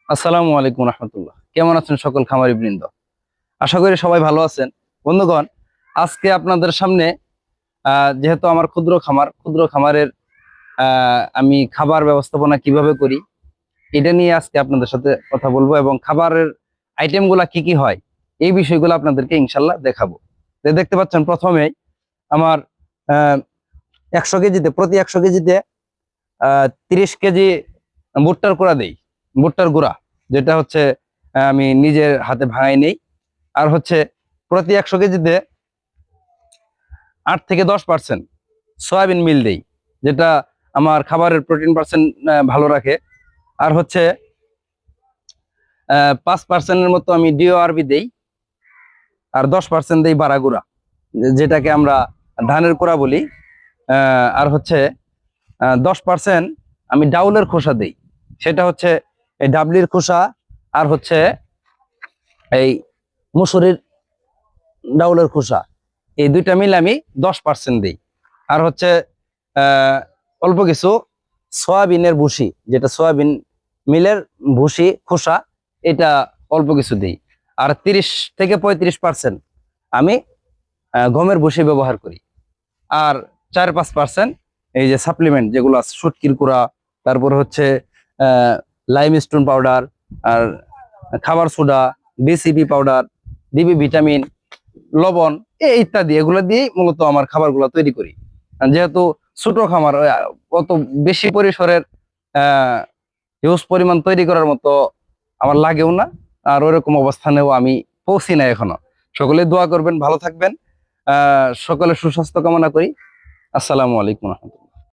আসসালামু আলাইকুম রহমতুল্লাহ। কেমন আছেন সকল খামারি বৃন্দ? আশা করি সবাই ভালো আছেন। বন্ধুগণ, আজকে আপনাদের সামনে যেহেতু আমার ক্ষুদ্র খামারের আমি খাবার ব্যবস্থাপনা কিভাবে করি এটা নিয়ে আজকে আপনাদের সাথে কথা বলবো, এবং খাবারের আইটেমগুলা কি কি হয় এই বিষয়গুলো আপনাদেরকে ইনশাল্লাহ দেখাবো। দেখতে পাচ্ছেন প্রথমেই আমার আহ 100 কেজিতে, প্রতি 100 কেজিতে 30 কেজি ভুট্টার গুঁড়া দেই। ভুট্টার গুঁড়া যেটা হচ্ছে আমি নিজের হাতে ভাঙাই নেই। আর হচ্ছে প্রতি 100 কেজিতে 8 থেকে 10% সয়াবিন মিল দেই, যেটা আমার খাবারের প্রোটিন পার্সেন্ট ভালো রাখে। আর হচ্ছে 5%-এর মতো আমি ডিওআরবি দেই। আর 10% দেই বাড়া গুঁড়া, যেটাকে আমরা ধানের কুড়া বলি। আর হচ্ছে 10% আমি ডাউলের খোসা দেই, সেটা হচ্ছে এই ডাবলির খোসা। আর হচ্ছে এই মুসুরির ডাউলের খোসা, এই দুইটা মিলে আমি 10% দিই। আর হচ্ছে অল্প কিছু সয়াবিনের ভুসি, যেটা সয়াবিন মিলের ভুসি খোসা, এটা অল্প কিছু দিই। আর 30 থেকে 35% আমি গমের ভুসি ব্যবহার করি। আর 4-5% এই যে সাপ্লিমেন্ট যেগুলো আছে, শুটকির কুড়া, তারপর হচ্ছে লাইমস্টোন পাউডার, আর খাবার soda, BCB powder, DB vitamin, লবণ, ইত্যাদি, এগুলো দিয়েই মূলত আমার খাবারগুলো তৈরি করি। আর যেহেতু ছোট খামার, অত বেশি পরিসরের হিউজ পরিমাণ তৈরি করার মতো আমার লাগেও না, আর ওইরকম অবস্থানেও আমি পৌঁছি না এখনো। সকলে দোয়া করবেন, ভালো থাকবেন। সকলে সুস্বাস্থ্য কামনা করি। আসসালামু আলাইকুম রহমতুল্লাহ।